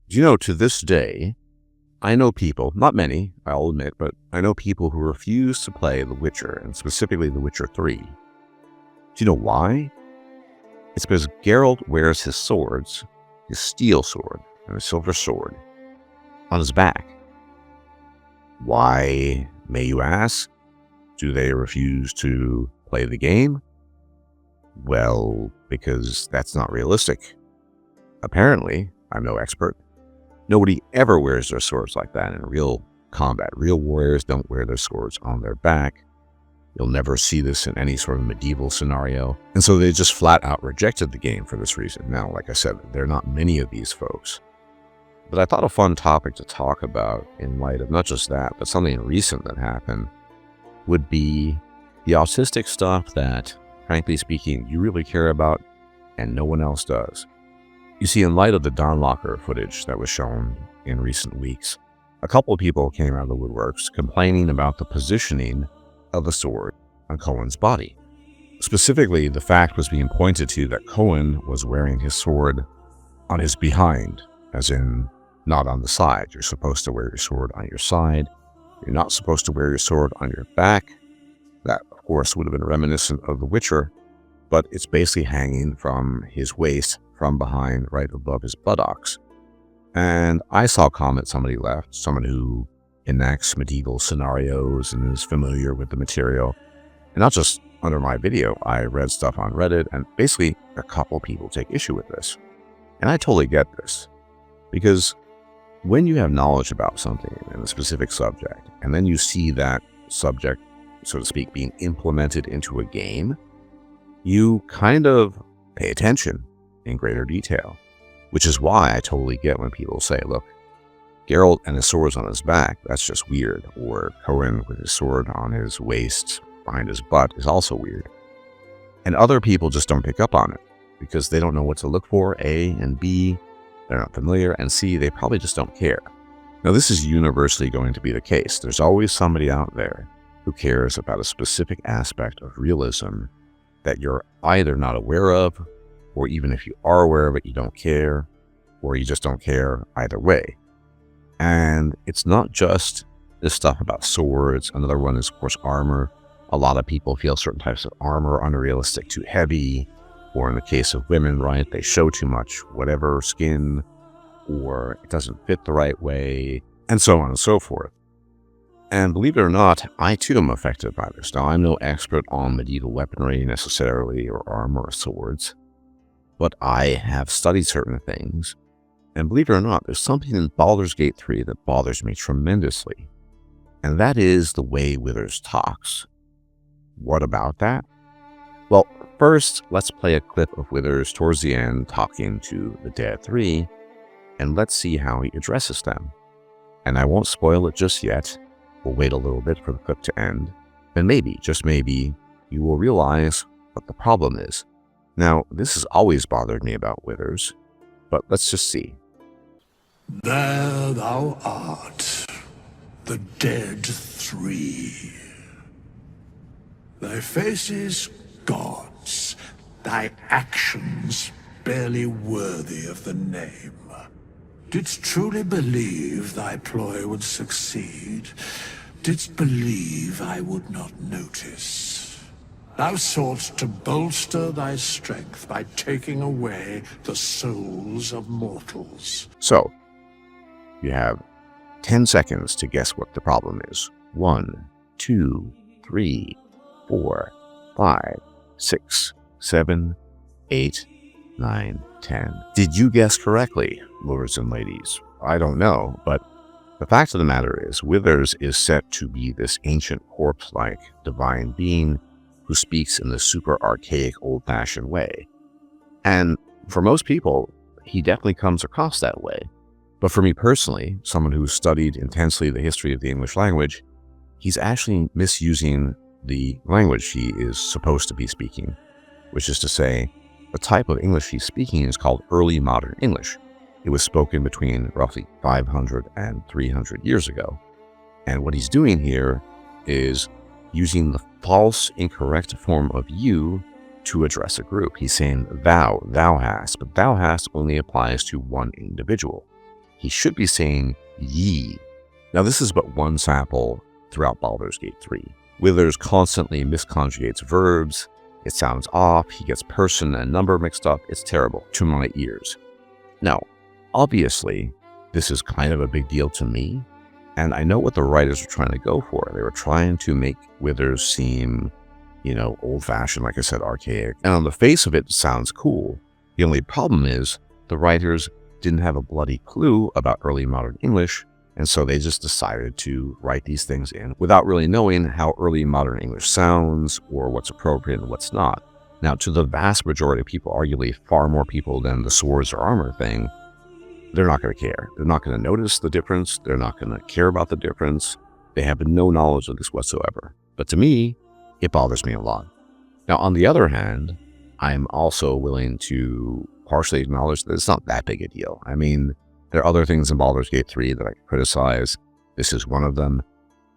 Do you know, to this day, I know people, not many, I'll admit, but I know people who refuse to play The Witcher, and specifically The Witcher 3. Do you know why? It's because Geralt wears his swords, his steel sword and his silver sword, on his back. Why, may you ask? Do they refuse to play the game? Well, because that's not realistic. Apparently, I'm no expert. Nobody ever wears their swords like that in real combat. Real warriors don't wear their swords on their back. You'll never see this in any sort of medieval scenario. And so they just flat out rejected the game for this reason. Now, like I said, there are not many of these folks. But I thought a fun topic to talk about in light of not just that, but something recent that happened would be the autistic stuff that, frankly speaking, you really care about and no one else does. You see, in light of the Dawnwalker footage that was shown in recent weeks, a couple of people came out of the woodworks complaining about the positioning of the sword on Coen's body. Specifically, the fact was being pointed to that Coen was wearing his sword on his behind, as in not on the side. You're supposed to wear your sword on your side. You're not supposed to wear your sword on your back. That, of course, would have been reminiscent of The Witcher, but it's basically hanging from his waist from behind, right above his buttocks. And I saw a comment somebody left, someone who enacts medieval scenarios and is familiar with the material. And not just under my video, I read stuff on Reddit, and basically a couple people take issue with this. And I totally get this, because when you have knowledge about something in a specific subject, and then you see that subject, so to speak, being implemented into a game, you kind of pay attention in greater detail, which is why I totally get when people say, look, Geralt and his swords on his back, that's just weird, or Coen with his sword on his waist behind his butt is also weird. And other people just don't pick up on it because they don't know what to look for, A, and B, they're not familiar, and C, they probably just don't care. Now, this is universally going to be the case. There's always somebody out there who cares about a specific aspect of realism that you're either not aware of, or even if you are aware of it, you don't care, or you just don't care either way. And it's not just this stuff about swords. Another one is, of course, armor. A lot of people feel certain types of armor are unrealistic, too heavy, or in the case of women, right, they show too much whatever skin, or it doesn't fit the right way, and so on and so forth. And believe it or not, I too am affected by this. Now, I'm no expert on medieval weaponry necessarily, or armor or swords, but I have studied certain things. And believe it or not, there's something in Baldur's Gate 3 that bothers me tremendously. And that is the way Withers talks. What about that? Well, first, let's play a clip of Withers towards the end talking to the Dead 3, and let's see how he addresses them. And I won't spoil it just yet. We'll wait a little bit for the clip to end. And maybe, just maybe, you will realize what the problem is. Now, this has always bothered me about Withers, but let's just see. There thou art, the Dead 3. Thy face is God's, thy actions barely worthy of the name. Didst truly believe thy ploy would succeed? Didst believe I would not notice? Thou soughtst to bolster thy strength by taking away the souls of mortals. So, you have 10 seconds to guess what the problem is. 1, 2, 3, 4, 5, 6, 7, 8, 9, 10. Did you guess correctly, lords and ladies? I don't know, but the fact of the matter is, Withers is set to be this ancient corpse-like divine being who speaks in the super archaic, old-fashioned way. And for most people, he definitely comes across that way. But for me personally, someone who's studied intensely the history of the English language, he's actually misusing the language he is supposed to be speaking, which is to say, the type of English he's speaking is called early modern English. It was spoken between roughly 500 and 300 years ago. And what he's doing here is using the false, incorrect form of you to address a group. He's saying thou hast, but thou hast only applies to one individual. he should be saying ye. Now, this is but one sample throughout Baldur's Gate 3. Withers constantly misconjugates verbs. It sounds off. He gets person and number mixed up. It's terrible to my ears. Now, obviously, this is kind of a big deal to me, and I know what the writers were trying to go for. They were trying to make Withers seem, old-fashioned, like I said, archaic. And on the face of it, it sounds cool. The only problem is the writers didn't have a bloody clue about early modern English, and so they just decided to write these things in without really knowing how early modern English sounds or what's appropriate and what's not. Now, to the vast majority of people, arguably far more people than the swords or armor thing, they're not going to care. They're not going to notice the difference. They're not going to care about the difference. They have no knowledge of this whatsoever. But to me, it bothers me a lot. Now, on the other hand, I'm also willing to partially acknowledge that it's not that big a deal. I mean, there are other things in Baldur's Gate 3 that I can criticize. This is one of them.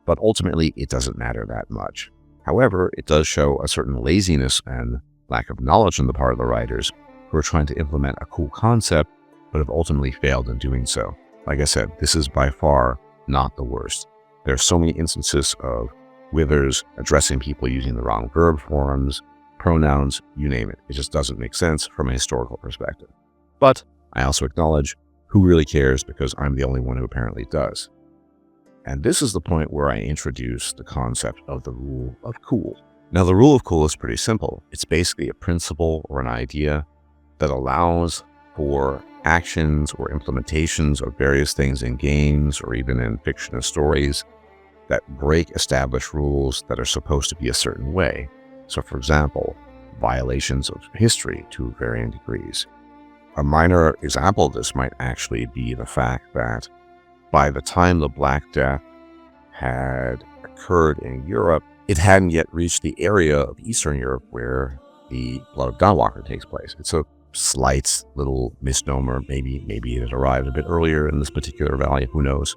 But ultimately, it doesn't matter that much. However, it does show a certain laziness and lack of knowledge on the part of the writers who are trying to implement a cool concept, but have ultimately failed in doing so. Like I said, this is by far not the worst. There are so many instances of Withers addressing people using the wrong verb forms, pronouns, you name it. It just doesn't make sense from a historical perspective. But I also acknowledge who really cares, because I'm the only one who apparently does. And this is the point where I introduce the concept of the rule of cool. Now, the rule of cool is pretty simple. It's basically a principle or an idea that allows for actions or implementations of various things in games or even in fiction and stories that break established rules that are supposed to be a certain way. So, for example, violations of history to varying degrees. A minor example of this might actually be the fact that by the time the Black Death had occurred in Europe, it hadn't yet reached the area of Eastern Europe where the Blood of Dawnwalker takes place. It's a slight little misnomer. Maybe it arrived a bit earlier in this particular valley. Who knows?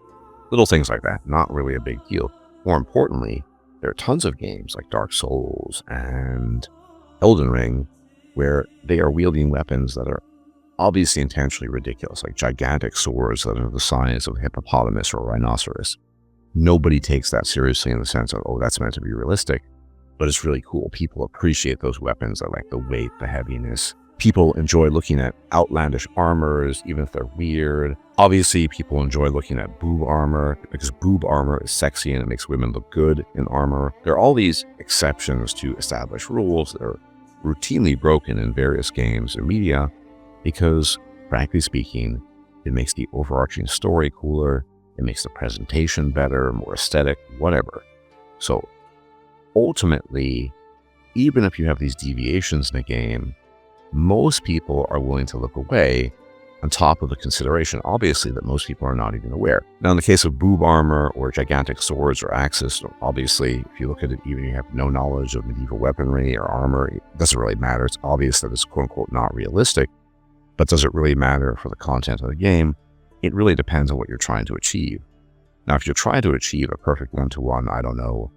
Little things like that. Not really a big deal. More importantly, there are tons of games like Dark Souls and Elden Ring where they are wielding weapons that are obviously intentionally ridiculous, like gigantic swords that are the size of a hippopotamus or a rhinoceros. Nobody takes that seriously in the sense of, oh, that's meant to be realistic, but it's really cool. People appreciate those weapons. They like the weight, the heaviness. People enjoy looking at outlandish armors, even if they're weird. Obviously, people enjoy looking at boob armor because boob armor is sexy and it makes women look good in armor. There are all these exceptions to established rules that are routinely broken in various games and media because, frankly speaking, it makes the overarching story cooler, it makes the presentation better, more aesthetic, whatever. So, ultimately, even if you have these deviations in a game, most people are willing to look away on top of the consideration, obviously, that most people are not even aware. Now, in the case of boob armor or gigantic swords or axes, obviously, if you look at it, even if you have no knowledge of medieval weaponry or armor, it doesn't really matter. It's obvious that it's quote-unquote not realistic. But does it really matter for the content of the game? It really depends on what you're trying to achieve. Now, if you're trying to achieve a perfect one-to-one, I don't know,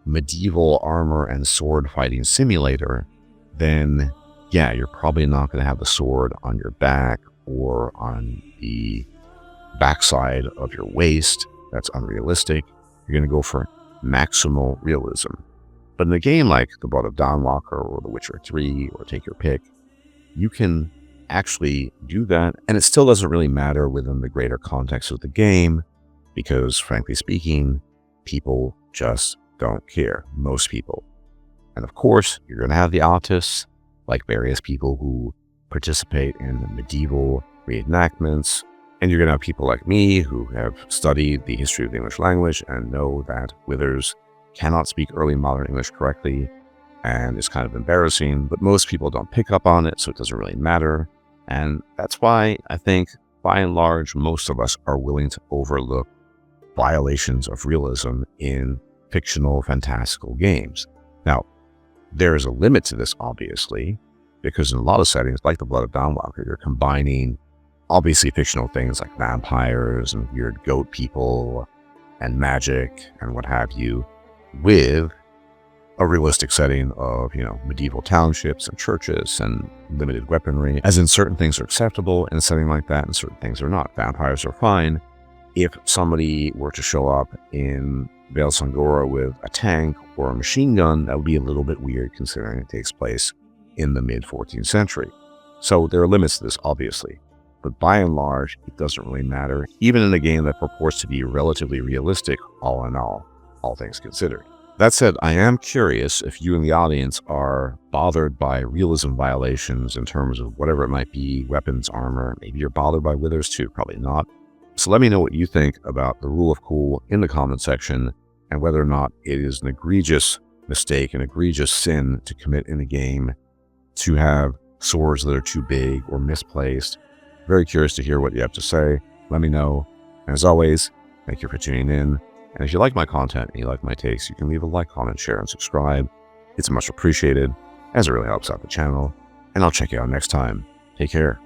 medieval armor and sword fighting simulator, then yeah, you're probably not going to have the sword on your back or on the backside of your waist. That's unrealistic. You're going to go for maximal realism. But in a game like the Blood of Dawnwalker or The Witcher 3, or take your pick, you can actually do that, and it still doesn't really matter within the greater context of the game, because frankly speaking, people just don't care. Most people. And of course, you're going to have the autists, like various people who participate in medieval reenactments, and you're going to have people like me who have studied the history of the English language and know that Withers cannot speak early modern English correctly, and it's kind of embarrassing, but most people don't pick up on it, so it doesn't really matter. And that's why I think, by and large, most of us are willing to overlook violations of realism in fictional, fantastical games. Now, there is a limit to this, obviously, because in a lot of settings, like the Blood of Dawnwalker, you're combining, obviously, fictional things like vampires and weird goat people and magic and what have you, with a realistic setting of, medieval townships and churches and limited weaponry, as in certain things are acceptable in a setting like that and certain things are not. Vampires are fine. If somebody were to show up in Vale Sangora with a tank or a machine gun, that would be a little bit weird considering it takes place in the mid-14th century. So there are limits to this, obviously. But by and large, it doesn't really matter, even in a game that purports to be relatively realistic, all in all things considered. That said, I am curious if you in the audience are bothered by realism violations in terms of whatever it might be, weapons, armor. Maybe you're bothered by withers too, probably not. So let me know what you think about the rule of cool in the comment section and whether or not it is an egregious mistake, an egregious sin to commit in a game to have swords that are too big or misplaced. Very curious to hear what you have to say. Let me know. And as always, thank you for tuning in. And if you like my content and you like my takes, you can leave a like, comment, share, and subscribe. It's much appreciated, as it really helps out the channel. And I'll check you out next time. Take care.